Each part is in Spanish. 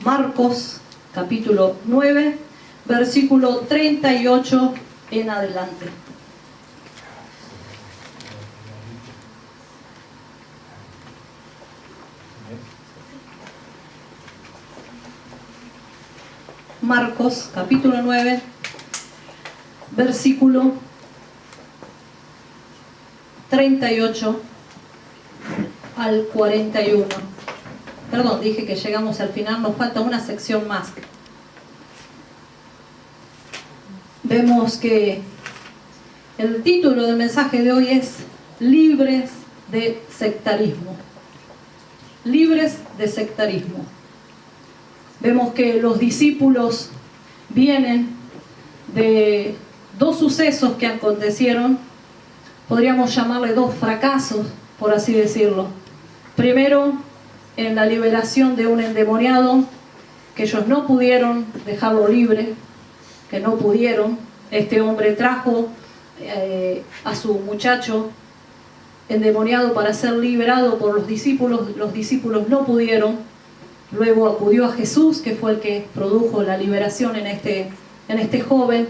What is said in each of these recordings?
Marcos, capítulo 9, versículo 38 en adelante. Marcos, capítulo 9, versículo 38 al 41. Perdón, dije que llegamos al final, nos falta una sección más. Vemos que el título del mensaje de hoy es Libres de sectarismo. Libres de sectarismo. Vemos que los discípulos vienen de dos sucesos que acontecieron, podríamos llamarle dos fracasos, por así decirlo. Primero, en la liberación de un endemoniado, que ellos no pudieron dejarlo libre, que no pudieron. Este hombre trajo a su muchacho endemoniado para ser liberado por los discípulos no pudieron. Luego acudió a Jesús, que fue el que produjo la liberación en este joven.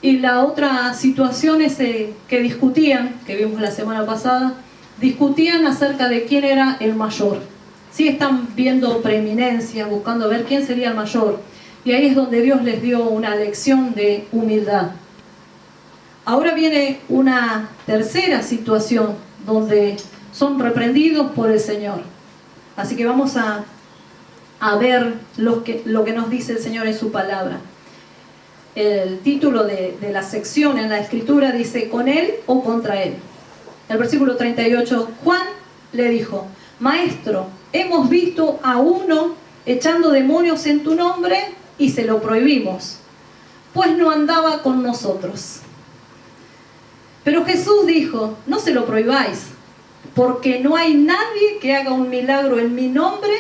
Y la otra situación es que discutían, que vimos la semana pasada, discutían acerca de quién era el mayor. Sí, están viendo preeminencia, buscando ver quién sería el mayor. Y ahí es donde Dios les dio una lección de humildad. Ahora viene una tercera situación donde son reprendidos por el Señor. Así que vamos a ver lo que nos dice el Señor en su palabra. El título de la sección en la Escritura dice: ¿con él o contra él? El versículo 38, Juan le dijo: Maestro, hemos visto a uno echando demonios en tu nombre y se lo prohibimos, pues no andaba con nosotros. Pero Jesús dijo: no se lo prohibáis, porque no hay nadie que haga un milagro en mi nombre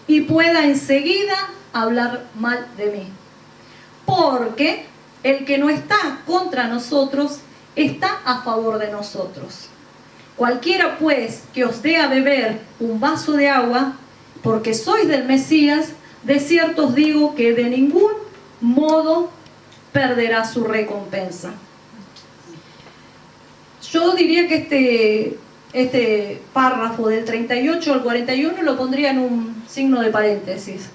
y pueda enseguida hablar mal de mí. Porque el que no está contra nosotros está a favor de nosotros. Cualquiera pues que os dé a beber un vaso de agua, porque sois del Mesías, de cierto os digo que de ningún modo perderá su recompensa. Yo diría que este párrafo del 38 al 41 lo pondría en un signo de paréntesis,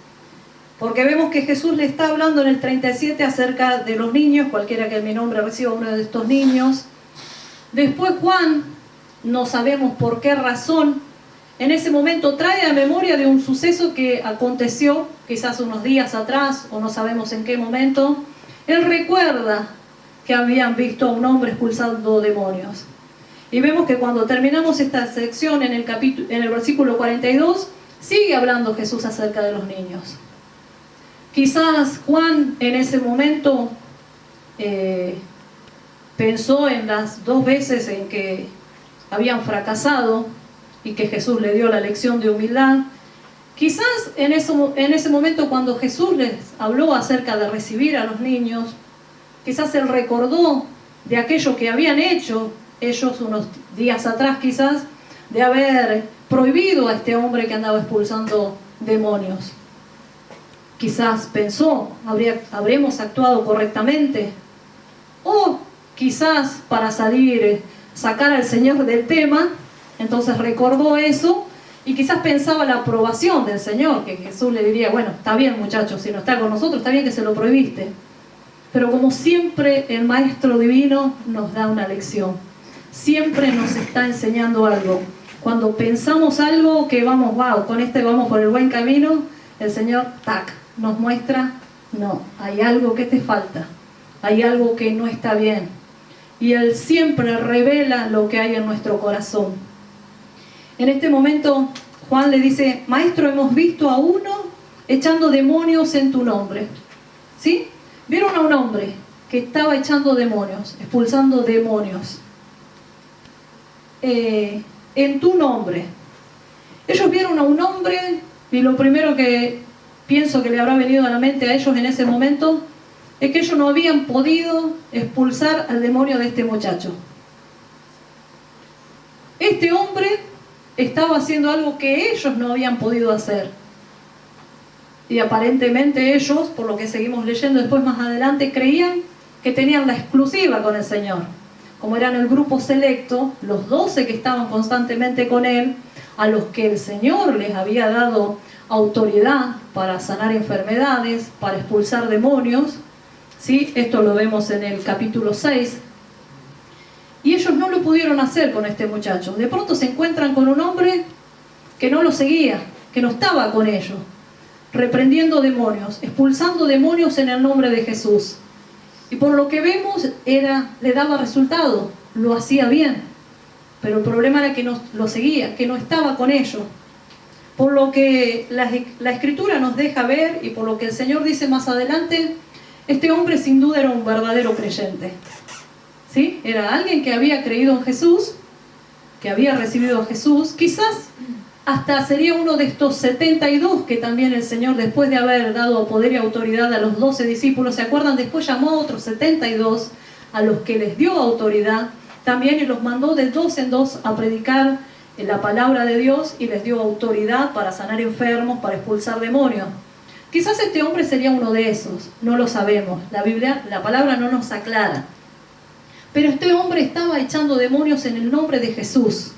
porque vemos que Jesús le está hablando en el 37 acerca de los niños, cualquiera que en mi nombre reciba uno de estos niños. Después Juan, no sabemos por qué razón, en ese momento trae a memoria de un suceso que aconteció quizás unos días atrás, o no sabemos en qué momento. Él recuerda que habían visto a un hombre expulsando demonios. Y vemos que cuando terminamos esta sección en el versículo 42, sigue hablando Jesús acerca de los niños. Quizás Juan en ese momento pensó en las dos veces en que habían fracasado y que Jesús le dio la lección de humildad. Quizás en ese momento, cuando Jesús les habló acerca de recibir a los niños, quizás él recordó de aquello que habían hecho ellos unos días atrás, quizás, de haber prohibido a este hombre que andaba expulsando demonios. Quizás pensó: ¿habremos actuado correctamente? O quizás para sacar al Señor del tema, entonces recordó eso y quizás pensaba la aprobación del Señor, que Jesús le diría: bueno, está bien muchachos, si no está con nosotros, está bien que se lo prohibiste. Pero como siempre, el Maestro Divino nos da una lección. Siempre nos está enseñando algo. Cuando pensamos algo que vamos, wow, con vamos por el buen camino, el Señor, tac, nos muestra: no, hay algo que te falta, hay algo que no está bien. Y Él siempre revela lo que hay en nuestro corazón. En este momento, Juan le dice: Maestro, hemos visto a uno echando demonios en tu nombre. ¿Sí? Vieron a un hombre que estaba echando demonios, expulsando demonios. En tu nombre. Ellos vieron a un hombre y lo primero que pienso que le habrá venido a la mente a ellos en ese momento es que ellos no habían podido expulsar al demonio de este muchacho. Este hombre estaba haciendo algo que ellos no habían podido hacer. Y aparentemente ellos, por lo que seguimos leyendo después más adelante, creían que tenían la exclusiva con el Señor. Como eran el grupo selecto, los 12 que estaban constantemente con Él, a los que el Señor les había dado autoridad para sanar enfermedades, para expulsar demonios, ¿sí? Esto lo vemos en el capítulo 6. Y ellos no lo pudieron hacer con este muchacho. De pronto se encuentran con un hombre que no lo seguía, que no estaba con ellos, reprendiendo demonios, expulsando demonios en el nombre de Jesús. Y por lo que vemos, le daba resultado, lo hacía bien. Pero el problema era que no lo seguía, que no estaba con ellos. Por lo que la Escritura nos deja ver, y por lo que el Señor dice más adelante, este hombre sin duda era un verdadero creyente. ¿Sí? Era alguien que había creído en Jesús, que había recibido a Jesús. Quizás hasta sería uno de estos 72 que también el Señor, después de haber dado poder y autoridad a los 12 discípulos, ¿se acuerdan? Después llamó a otros 72 a los que les dio autoridad también, y los mandó de 2 en 2 a predicar la palabra de Dios, y les dio autoridad para sanar enfermos, para expulsar demonios. Quizás este hombre sería uno de esos, no lo sabemos. La palabra no nos aclara. Pero este hombre estaba echando demonios en el nombre de Jesús,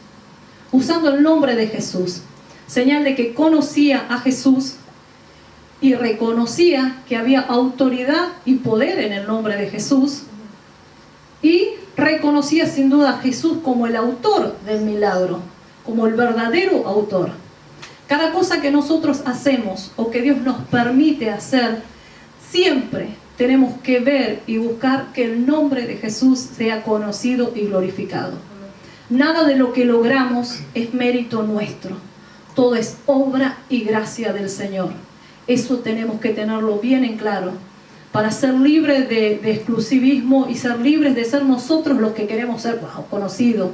usando el nombre de Jesús, señal de que conocía a Jesús y reconocía que había autoridad y poder en el nombre de Jesús, y reconocía sin duda a Jesús como el autor del milagro, como el verdadero autor. Cada cosa que nosotros hacemos o que Dios nos permite hacer, siempre tenemos que ver y buscar que el nombre de Jesús sea conocido y glorificado. Nada de lo que logramos es mérito nuestro. Todo es obra y gracia del Señor. Eso tenemos que tenerlo bien en claro, para ser libres de exclusivismo y ser libres de ser nosotros los que queremos ser conocidos.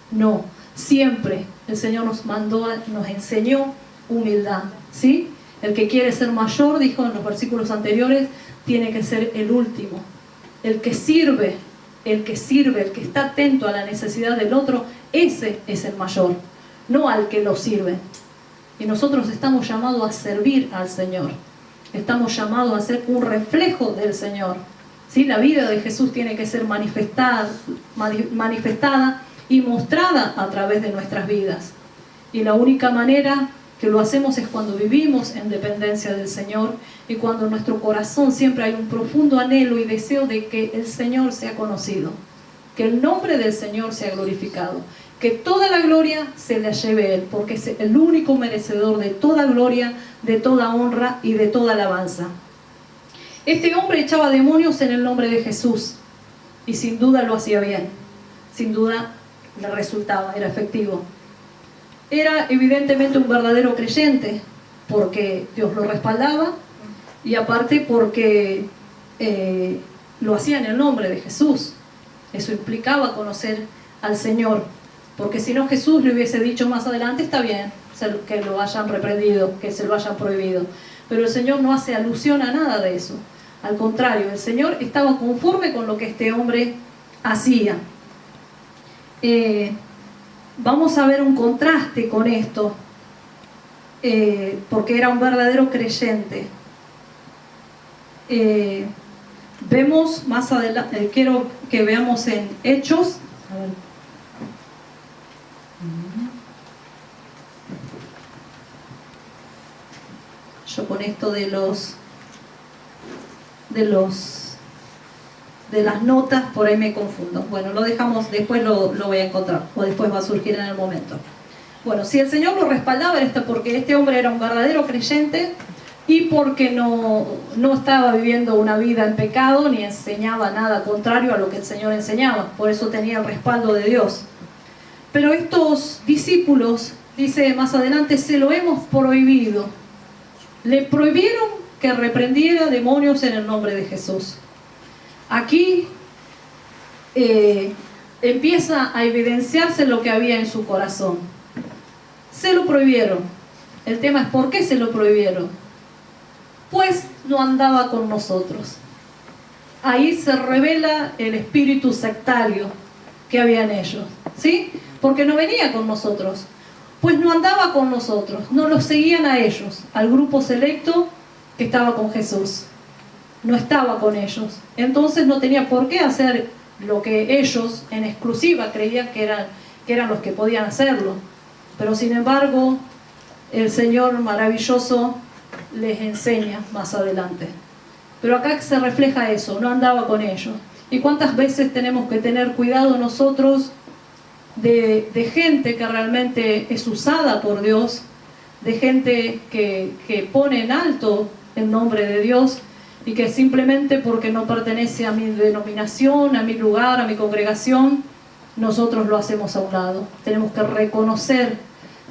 No, siempre el Señor nos enseñó humildad, ¿sí? El que quiere ser mayor, dijo en los versículos anteriores, tiene que ser el último. El que sirve, el que está atento a la necesidad del otro, ese es el mayor, no al que lo sirve. Y nosotros estamos llamados a servir al Señor. Estamos llamados a ser un reflejo del Señor. ¿Sí? La vida de Jesús tiene que ser manifestada y mostrada a través de nuestras vidas. Y la única manera que lo hacemos es cuando vivimos en dependencia del Señor, y cuando en nuestro corazón siempre hay un profundo anhelo y deseo de que el Señor sea conocido, que el nombre del Señor sea glorificado, que toda la gloria se la lleve Él, porque es el único merecedor de toda gloria, de toda honra y de toda alabanza. Este hombre echaba demonios en el nombre de Jesús, y sin duda lo hacía bien, sin duda le resultaba, era efectivo. Era evidentemente un verdadero creyente, porque Dios lo respaldaba, y aparte porque lo hacía en el nombre de Jesús. Eso implicaba conocer al Señor, porque si no, Jesús le hubiese dicho más adelante, está bien que lo hayan reprendido, que se lo hayan prohibido, pero el Señor no hace alusión a nada de eso. Al contrario, el Señor estaba conforme con lo que este hombre hacía. Vamos a ver un contraste con esto, porque era un verdadero creyente. Vemos más adelante, quiero que veamos en Hechos. A ver. Yo con esto de las notas por ahí me confundo. Bueno, lo dejamos, después lo voy a encontrar, o después va a surgir en el momento. Bueno, si el Señor lo respaldaba era porque este hombre era un verdadero creyente, y porque no estaba viviendo una vida en pecado, ni enseñaba nada contrario a lo que el Señor enseñaba. Por eso tenía el respaldo de Dios. Pero estos discípulos, dice más adelante, se lo hemos prohibido. Le prohibieron que reprendiera demonios en el nombre de Jesús. Aquí empieza a evidenciarse lo que había en su corazón. Se lo prohibieron. El tema es ¿por qué se lo prohibieron? Pues no andaba con nosotros. Ahí se revela el espíritu sectario que había en ellos, ¿sí? Porque no venía con nosotros. Pues no andaba con nosotros, no los seguían a ellos, al grupo selecto que estaba con Jesús. No estaba con ellos. Entonces no tenía por qué hacer lo que ellos en exclusiva creían que eran los que podían hacerlo. Pero sin embargo, el Señor maravilloso les enseña más adelante. Pero acá se refleja eso, no andaba con ellos. ¿Y cuántas veces tenemos que tener cuidado nosotros de gente que realmente es usada por Dios, de gente que pone en alto el nombre de Dios y que simplemente porque no pertenece a mi denominación, a mi lugar, a mi congregación, nosotros lo hacemos a un lado? Tenemos que reconocer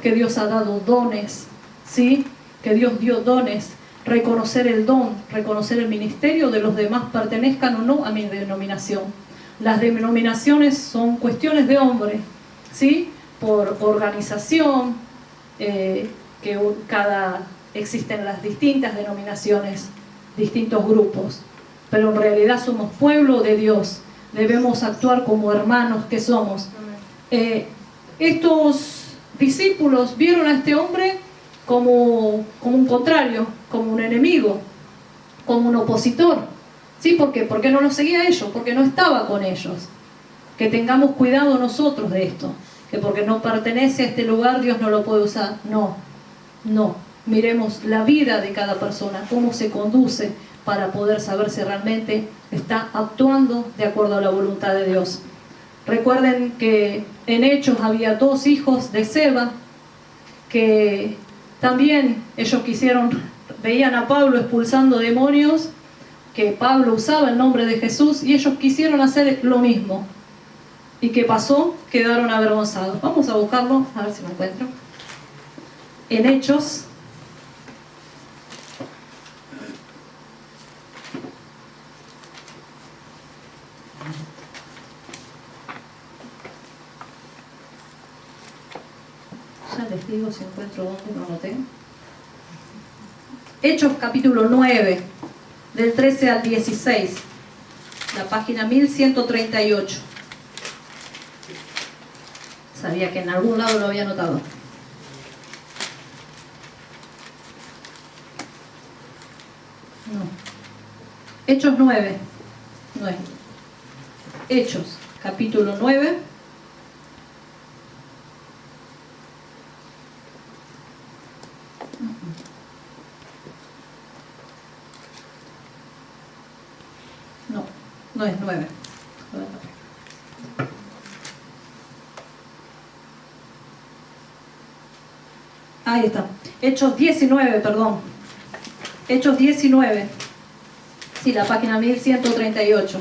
que Dios ha dado dones, ¿sí? Que Dios dio dones, reconocer el don, reconocer el ministerio de los demás, pertenezcan o no a mi denominación. Las denominaciones son cuestiones de hombre, ¿sí? Por organización, existen las distintas denominaciones, distintos grupos, pero en realidad somos pueblo de Dios, debemos actuar como hermanos que somos. Estos discípulos vieron a este hombre como un contrario, como un enemigo, como un opositor. ¿Sí? ¿Por qué? Porque no los seguía a ellos, porque no estaba con ellos. Que tengamos cuidado nosotros de esto, que porque no pertenece a este lugar Dios no lo puede usar. No. Miremos la vida de cada persona, cómo se conduce, para poder saber si realmente está actuando de acuerdo a la voluntad de Dios. Recuerden que en Hechos había 2 hijos de Seba, que también ellos veían a Pablo expulsando demonios, que Pablo usaba el nombre de Jesús, y ellos quisieron hacer lo mismo. ¿Y qué pasó? Quedaron avergonzados. Vamos a buscarlo, a ver si lo encuentro. En Hechos. Ya les digo si encuentro dónde lo anoté. Hechos capítulo 9, del 13 al 16, la página 1138. Sabía que en algún lado lo había anotado. No. Hechos 9. Hechos, capítulo 9. No es 9. Ahí está. Hechos 19, perdón. Hechos 19. Sí, la página 1138.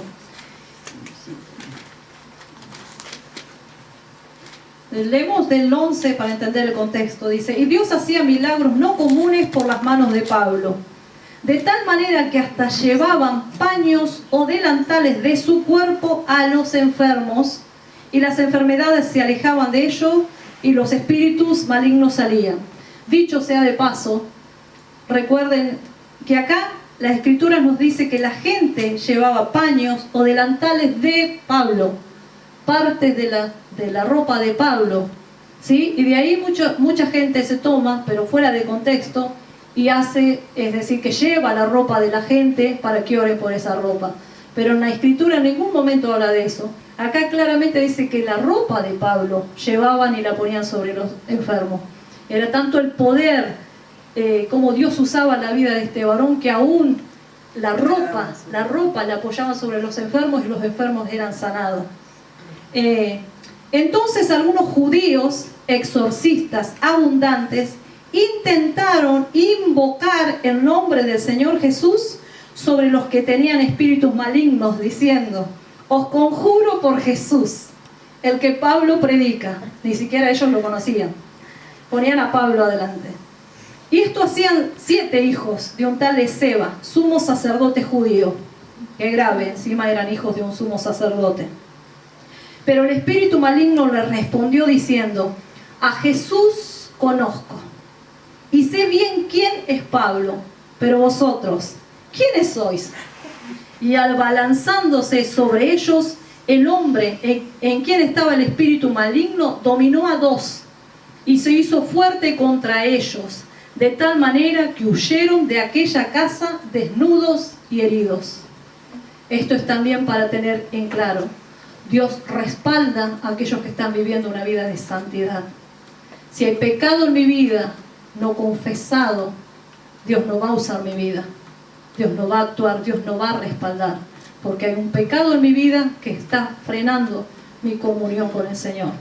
Leemos del 11 para entender el contexto. Dice: y Dios hacía milagros no comunes por las manos de Pablo, de tal manera que hasta llevaban paños o delantales de su cuerpo a los enfermos, y las enfermedades se alejaban de ellos y los espíritus malignos salían. Dicho sea de paso, recuerden que acá la Escritura nos dice que la gente llevaba paños o delantales de Pablo, partes de la ropa de Pablo, ¿sí? Y de ahí mucha gente se toma, pero fuera de contexto, y hace, es decir, que lleva la ropa de la gente para que ore por esa ropa. Pero en la Escritura en ningún momento habla de eso. Acá claramente dice que la ropa de Pablo llevaban y la ponían sobre los enfermos. Era tanto el poder, como Dios usaba la vida de este varón, que aún la ropa la apoyaban sobre los enfermos y los enfermos eran sanados. Entonces algunos judíos exorcistas abundantes intentaron invocar el nombre del Señor Jesús sobre los que tenían espíritus malignos, diciendo: os conjuro por Jesús, el que Pablo predica. Ni siquiera ellos lo conocían. Ponían a Pablo adelante. Y esto hacían 7 hijos de un tal Esceva, sumo sacerdote judío. Qué grave, encima eran hijos de un sumo sacerdote. Pero el espíritu maligno le respondió diciendo: a Jesús conozco, y sé bien quién es Pablo, pero vosotros, ¿quiénes sois? Y abalanzándose sobre ellos, el hombre en quien estaba el espíritu maligno dominó a 2, y se hizo fuerte contra ellos, de tal manera que huyeron de aquella casa desnudos y heridos. Esto es también para tener en claro. Dios respalda a aquellos que están viviendo una vida de santidad. Si hay pecado en mi vida no confesado, Dios no va a usar mi vida. Dios no va a actuar, Dios no va a respaldar. Porque hay un pecado en mi vida que está frenando mi comunión con el Señor.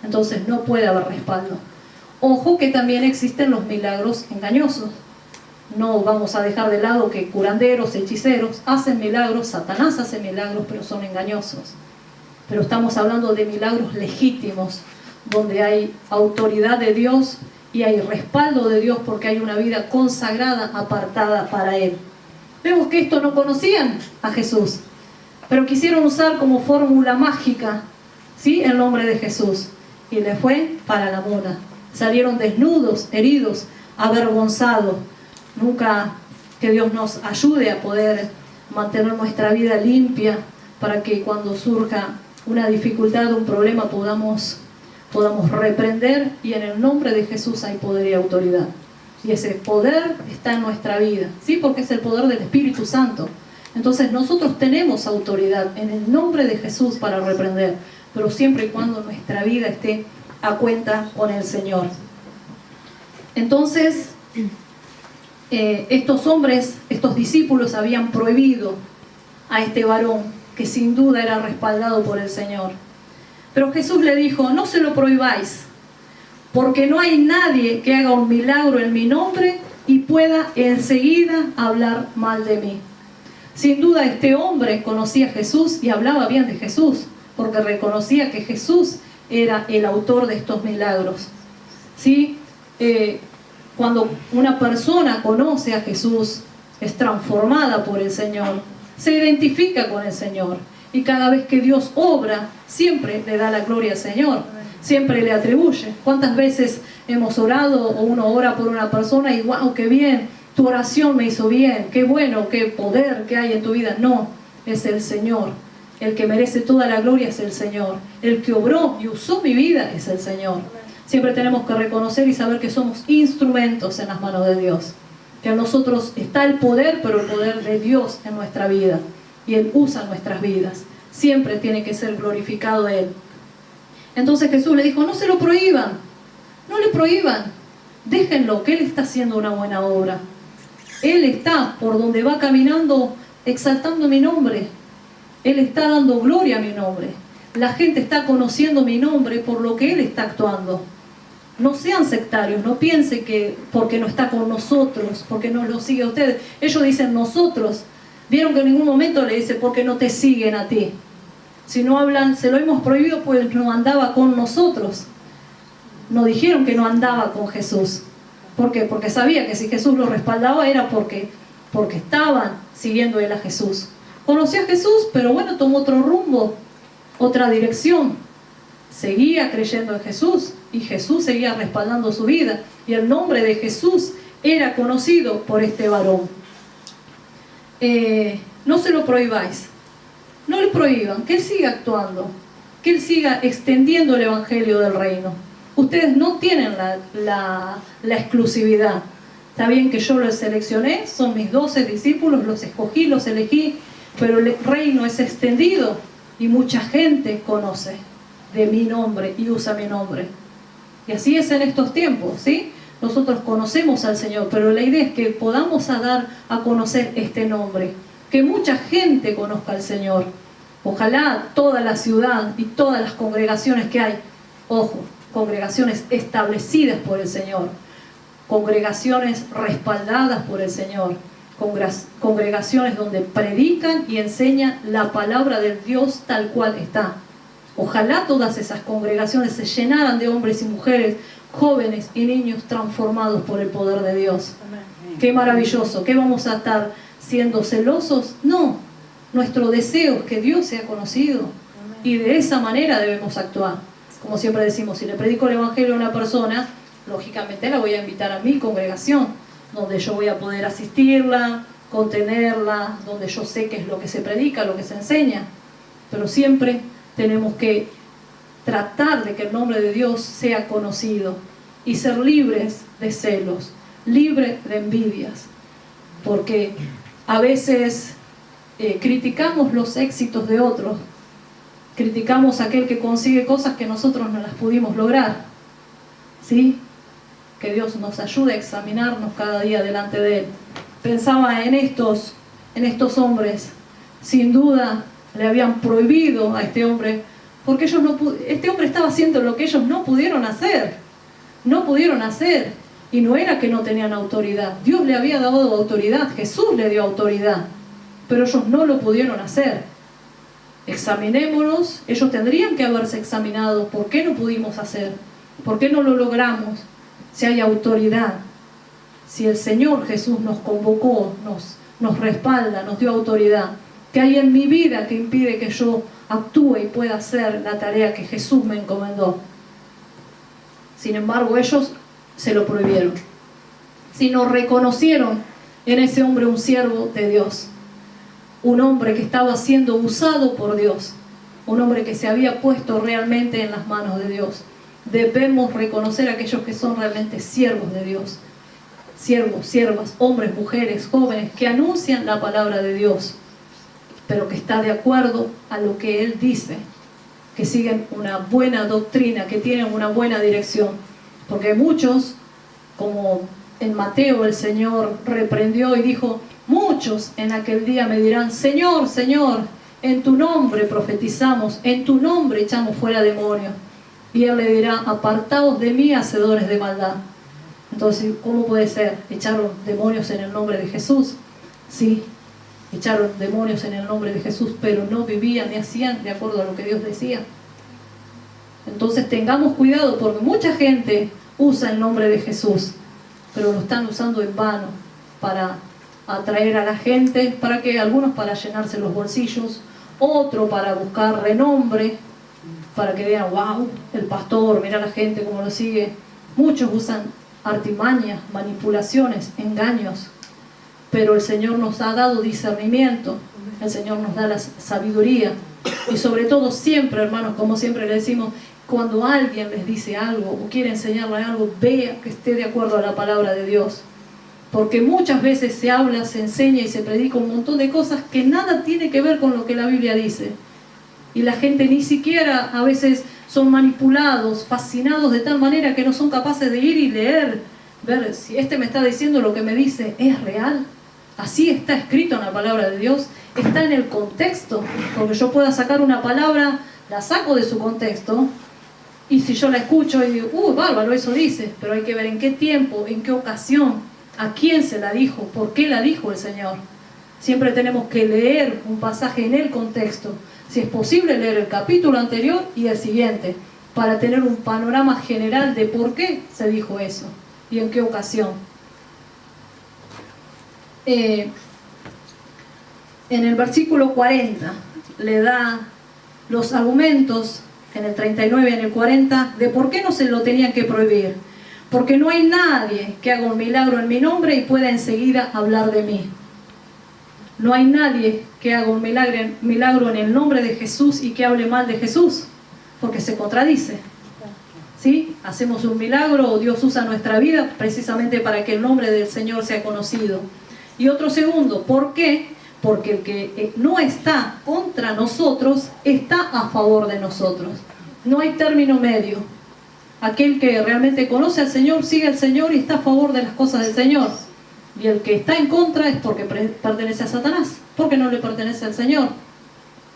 Entonces no puede haber respaldo. Ojo que también existen los milagros engañosos. No vamos a dejar de lado que curanderos, hechiceros hacen milagros, Satanás hace milagros, pero son engañosos. Pero estamos hablando de milagros legítimos, donde hay autoridad de Dios y hay respaldo de Dios porque hay una vida consagrada, apartada para Él. Vemos que esto no conocían a Jesús, pero quisieron usar como fórmula mágica, ¿sí?, el nombre de Jesús. Y le fue para la mona. Salieron desnudos, heridos, avergonzados. Nunca que Dios nos ayude a poder mantener nuestra vida limpia para que cuando surja una dificultad, un problema, podamos reprender, y en el nombre de Jesús hay poder y autoridad. Y ese poder está en nuestra vida, ¿sí? Porque es el poder del Espíritu Santo. Entonces nosotros tenemos autoridad en el nombre de Jesús para reprender, pero siempre y cuando nuestra vida esté a cuenta con el Señor. Entonces, estos hombres, estos discípulos habían prohibido a este varón, que sin duda era respaldado por el Señor. Pero Jesús le dijo: no se lo prohibáis, porque no hay nadie que haga un milagro en mi nombre y pueda enseguida hablar mal de mí. Sin duda este hombre conocía a Jesús y hablaba bien de Jesús, porque reconocía que Jesús era el autor de estos milagros. ¿Sí? Cuando una persona conoce a Jesús, es transformada por el Señor, se identifica con el Señor, y cada vez que Dios obra, siempre le da la gloria al Señor, siempre le atribuye. ¿Cuántas veces hemos orado o uno ora por una persona y wow, qué bien, tu oración me hizo bien, qué bueno, qué poder que hay en tu vida? No, es el Señor. El que merece toda la gloria es el Señor. El que obró y usó mi vida es el Señor. Siempre tenemos que reconocer y saber que somos instrumentos en las manos de Dios. Que en nosotros está el poder, pero el poder de Dios en nuestra vida. Y Él usa nuestras vidas. Siempre tiene que ser glorificado Él. Entonces Jesús le dijo: no se lo prohíban. No le prohíban. Déjenlo, que Él está haciendo una buena obra. Él está por donde va caminando exaltando mi nombre. Él está dando gloria a mi nombre. La gente está conociendo mi nombre por lo que Él está actuando. No sean sectarios, no piensen que porque no está con nosotros, porque no lo sigue a ustedes. Ellos dicen nosotros. Vieron que en ningún momento le dice porque no te siguen a ti. Si no hablan, se lo hemos prohibido, pues no andaba con nosotros. No dijeron que no andaba con Jesús. ¿Por qué? Porque sabía que si Jesús lo respaldaba era porque estaban siguiendo Él a Jesús. Conoció a Jesús, pero bueno, tomó otro rumbo, otra dirección. Seguía creyendo en Jesús y Jesús seguía respaldando su vida. Y el nombre de Jesús era conocido por este varón. No se lo prohibáis. No le prohíban, que Él siga actuando, que Él siga extendiendo el Evangelio del Reino. Ustedes no tienen la exclusividad. Está bien que yo los seleccioné, son mis 12 discípulos, los escogí, los elegí, pero el reino es extendido y mucha gente conoce de mi nombre y usa mi nombre. Y así es en estos tiempos, ¿sí? Nosotros conocemos al Señor, pero la idea es que podamos dar a conocer este nombre, que mucha gente conozca al Señor. Ojalá toda la ciudad y todas las congregaciones que hay, ojo, congregaciones establecidas por el Señor, congregaciones respaldadas por el Señor, congregaciones donde predican y enseñan la palabra del Dios tal cual está. Ojalá todas esas congregaciones se llenaran de hombres y mujeres, jóvenes y niños transformados por el poder de Dios. Qué maravilloso. ¿Qué vamos a estar siendo celosos? No, nuestro deseo es que Dios sea conocido y de esa manera debemos actuar. Como siempre decimos, si le predico el Evangelio a una persona, lógicamente la voy a invitar a mi congregación, donde yo voy a poder asistirla, contenerla, donde yo sé qué es lo que se predica, lo que se enseña. Pero siempre tenemos que tratar de que el nombre de Dios sea conocido y ser libres de celos. libre de envidias, porque a veces criticamos los éxitos de otros, criticamos a aquel que consigue cosas que nosotros no las pudimos lograr, ¿sí? Que Dios nos ayude a examinarnos cada día delante de Él. Pensaba en estos hombres. Sin duda le habían prohibido a este hombre, porque este hombre estaba haciendo lo que ellos no pudieron hacer. No pudieron hacer. Y no era que no tenían autoridad. Dios le había dado autoridad. Jesús le dio autoridad. Pero ellos no lo pudieron hacer. Examinémonos. Ellos tendrían que haberse examinado. ¿Por qué no pudimos hacer? ¿Por qué no lo logramos? Si hay autoridad, si el Señor Jesús nos convocó, nos respalda, nos dio autoridad, ¿qué hay en mi vida que impide que yo actúe y pueda hacer la tarea que Jesús me encomendó? Sin embargo, ellos se lo prohibieron. Si no reconocieron en ese hombre un siervo de Dios, un hombre que estaba siendo usado por Dios, un hombre que se había puesto realmente en las manos de Dios. Debemos reconocer a aquellos que son realmente siervos de Dios, siervos, siervas, hombres, mujeres, jóvenes, que anuncian la palabra de Dios, pero que está de acuerdo a lo que Él dice, que siguen una buena doctrina, que tienen una buena dirección. Porque muchos, como en Mateo el Señor reprendió y dijo, muchos en aquel día me dirán, Señor, Señor, en tu nombre profetizamos, en tu nombre echamos fuera demonios. Y Él le dirá, apartaos de mí, hacedores de maldad. Entonces, ¿cómo puede ser? ¿Echaron demonios en el nombre de Jesús? Sí, echaron demonios en el nombre de Jesús, pero no vivían ni hacían de acuerdo a lo que Dios decía. Entonces tengamos cuidado, porque mucha gente usa el nombre de Jesús, pero lo están usando en vano para atraer a la gente, para que algunos para llenarse los bolsillos, otro para buscar renombre, para que vean, wow, el pastor, mira la gente cómo lo sigue. Muchos usan artimañas, manipulaciones, engaños, pero el Señor nos ha dado discernimiento, el Señor nos da la sabiduría, y sobre todo siempre, hermanos, como siempre le decimos, cuando alguien les dice algo o quiere enseñarle algo, vea que esté de acuerdo a la palabra de Dios, porque muchas veces se habla, se enseña y se predica un montón de cosas que nada tiene que ver con lo que la Biblia dice. Y la gente ni siquiera a veces son manipulados, fascinados de tal manera que no son capaces de ir y leer, ver si este me está diciendo lo que me dice, ¿es real? Así está escrito en la palabra de Dios, está en el contexto, porque yo pueda sacar una palabra, la saco de su contexto, y si yo la escucho y digo, bárbaro, eso dice, pero hay que ver en qué tiempo, en qué ocasión, a quién se la dijo, por qué la dijo el Señor. Siempre tenemos que leer un pasaje en el contexto. Si es posible, leer el capítulo anterior y el siguiente, para tener un panorama general de por qué se dijo eso y en qué ocasión. En el versículo 40 le da los argumentos, en el 39 y en el 40, de por qué no se lo tenían que prohibir. Porque no hay nadie que haga un milagro en mi nombre y pueda enseguida hablar de mí. No hay nadie que haga un milagro en el nombre de Jesús y que hable mal de Jesús, porque se contradice. ¿Sí? Hacemos un milagro o Dios usa nuestra vida precisamente para que el nombre del Señor sea conocido. Y otro segundo, ¿por qué? Porque el que no está contra nosotros está a favor de nosotros. No hay término medio. Aquel que realmente conoce al Señor, sigue al Señor y está a favor de las cosas del Señor. Y el que está en contra es porque pertenece a Satanás, porque no le pertenece al Señor.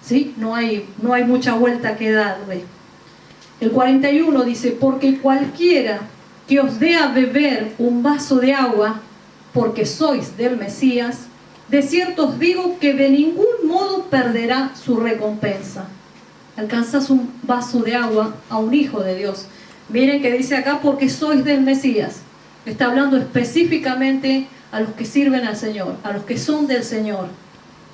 ¿Sí? No hay mucha vuelta que darle. El 41 dice, porque cualquiera que os dé a beber un vaso de agua, porque sois del Mesías, de cierto os digo que de ningún modo perderá su recompensa. Alcanzas un vaso de agua a un hijo de Dios. Miren que dice acá, porque sois del Mesías. Está hablando específicamente a los que sirven al Señor, a los que son del Señor.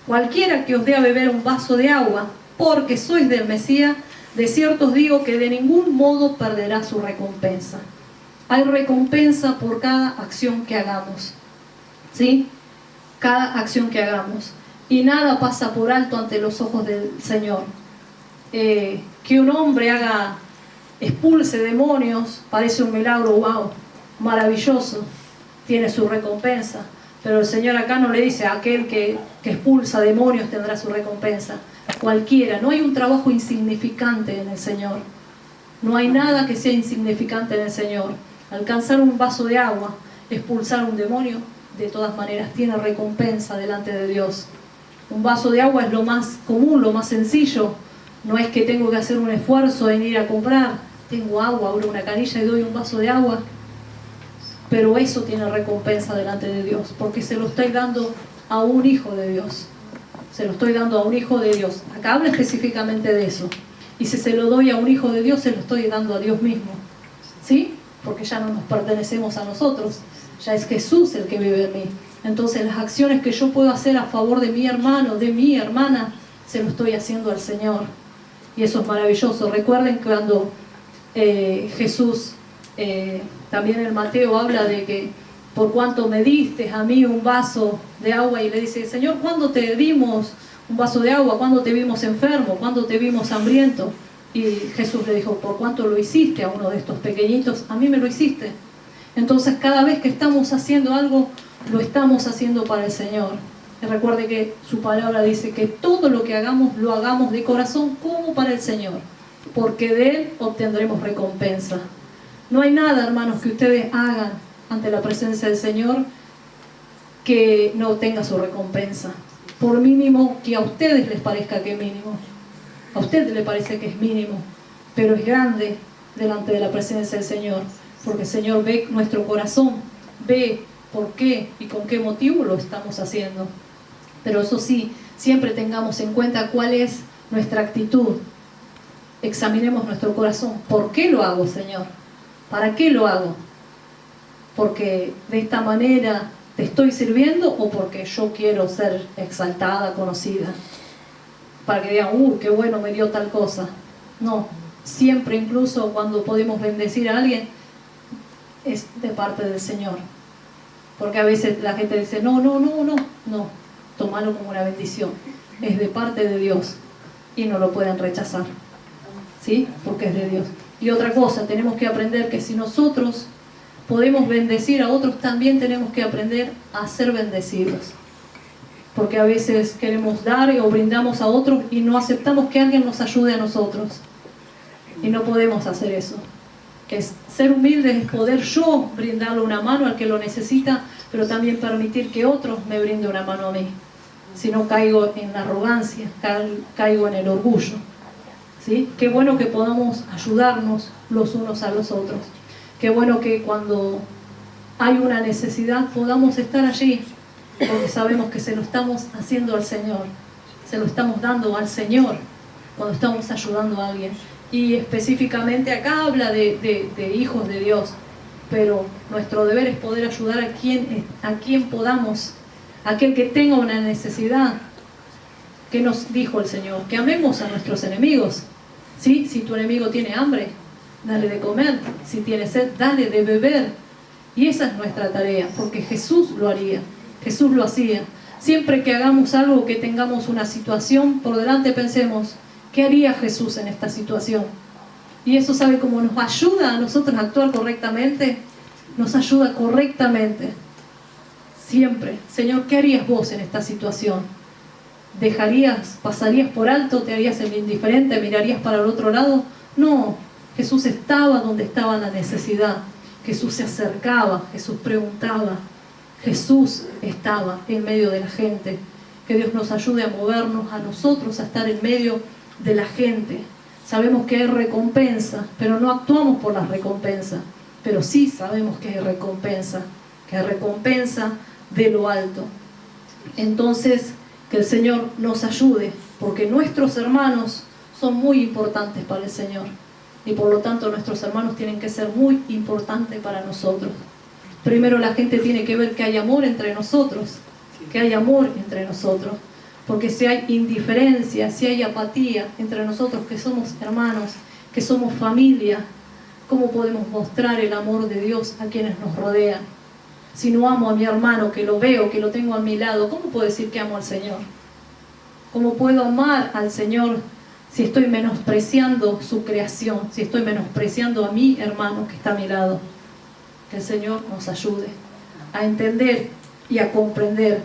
Cualquiera que os dé a beber un vaso de agua, porque sois del Mesías, de cierto os digo que de ningún modo perderá su recompensa. Hay recompensa por cada acción que hagamos. ¿Sí? Cada acción que hagamos. Y nada pasa por alto ante los ojos del Señor. Que un hombre expulse demonios, parece un milagro, wow, maravilloso. tiene su recompensa. Pero el Señor acá no le dice: aquel que expulsa demonios tendrá su recompensa. Cualquiera. No hay un trabajo insignificante en el Señor. No hay nada que sea insignificante en el Señor. Alcanzar un vaso de agua, expulsar un demonio, de todas maneras tiene recompensa delante de Dios. Un vaso de agua es lo más común, lo más sencillo. No es que tengo que hacer un esfuerzo en ir a comprar. Tengo agua, abro una canilla y doy un vaso de agua. Pero eso tiene recompensa delante de Dios, porque se lo estoy dando a un hijo de Dios. Se lo estoy dando a un hijo de Dios. Acá habla específicamente de eso. Y si se lo doy a un hijo de Dios, se lo estoy dando a Dios mismo. ¿Sí? Porque ya no nos pertenecemos a nosotros. Ya es Jesús el que vive en mí. Entonces las acciones que yo puedo hacer a favor de mi hermano, de mi hermana, se lo estoy haciendo al Señor. Y eso es maravilloso. Recuerden que cuando Jesús, también en Mateo habla de que por cuanto me diste a mí un vaso de agua, y le dice: Señor, ¿cuándo te dimos un vaso de agua? ¿Cuándo te vimos enfermo? ¿Cuándo te vimos hambriento? Y Jesús le dijo: por cuanto lo hiciste a uno de estos pequeñitos, a mí me lo hiciste. Entonces cada vez que estamos haciendo algo, lo estamos haciendo para el Señor. Y recuerde que su palabra dice que todo lo que hagamos, lo hagamos de corazón como para el Señor, porque de Él obtendremos recompensa. No hay nada, hermanos, que ustedes hagan ante la presencia del Señor que no obtenga su recompensa. Por mínimo que a ustedes les parezca que es mínimo. A ustedes les parece que es mínimo, pero es grande delante de la presencia del Señor, porque el Señor ve nuestro corazón, ve por qué y con qué motivo lo estamos haciendo. Pero eso sí, siempre tengamos en cuenta cuál es nuestra actitud. Examinemos nuestro corazón. ¿Por qué lo hago, Señor? ¿Para qué lo hago? ¿Porque de esta manera te estoy sirviendo o porque yo quiero ser exaltada, conocida? Para que digan: qué bueno, me dio tal cosa. No, siempre, incluso cuando podemos bendecir a alguien, es de parte del Señor. Porque a veces la gente dice: no, tómalo como una bendición. Es de parte de Dios y no lo pueden rechazar. ¿Sí? Porque es de Dios. Y otra cosa, tenemos que aprender que si nosotros podemos bendecir a otros, también tenemos que aprender a ser bendecidos. Porque a veces queremos dar o brindamos a otros y no aceptamos que alguien nos ayude a nosotros. Y no podemos hacer eso. Ser humilde es poder yo brindarle una mano al que lo necesita, pero también permitir que otros me brinden una mano a mí. Si no, caigo en la arrogancia, caigo en el orgullo. ¿Sí? Qué bueno que podamos ayudarnos los unos a los otros. Qué bueno que cuando hay una necesidad podamos estar allí, porque sabemos que se lo estamos haciendo al Señor, se lo estamos dando al Señor cuando estamos ayudando a alguien. Y específicamente acá habla de hijos de Dios, pero nuestro deber es poder ayudar a quien podamos, aquel que tenga una necesidad. ¿Qué nos dijo el Señor? Que amemos a nuestros enemigos. ¿Sí? Si tu enemigo tiene hambre, dale de comer. Si tiene sed, dale de beber. Y esa es nuestra tarea, porque Jesús lo haría. Jesús lo hacía. Siempre que hagamos algo, que tengamos una situación por delante, pensemos: ¿qué haría Jesús en esta situación? Y eso, ¿sabe cómo nos ayuda a nosotros a actuar correctamente? Nos ayuda correctamente. Siempre: Señor, ¿qué harías vos en esta situación? ¿Pasarías por alto? ¿Te harías el indiferente? ¿Mirarías para el otro lado? No, Jesús estaba donde estaba la necesidad. Jesús se acercaba, Jesús preguntaba. Jesús estaba en medio de la gente. Que Dios nos ayude a movernos a nosotros, a estar en medio de la gente. Sabemos que hay recompensa, pero no actuamos por la recompensa. Pero sí sabemos que hay recompensa de lo alto. Entonces, que el Señor nos ayude, porque nuestros hermanos son muy importantes para el Señor. Y por lo tanto nuestros hermanos tienen que ser muy importantes para nosotros. Primero la gente tiene que ver que hay amor entre nosotros. Porque si hay indiferencia, si hay apatía entre nosotros que somos hermanos, que somos familia, ¿cómo podemos mostrar el amor de Dios a quienes nos rodean? Si no amo a mi hermano, que lo veo, que lo tengo a mi lado, ¿cómo puedo decir que amo al Señor? ¿Cómo puedo amar al Señor si estoy menospreciando su creación, si estoy menospreciando a mi hermano que está a mi lado? Que el Señor nos ayude a entender y a comprender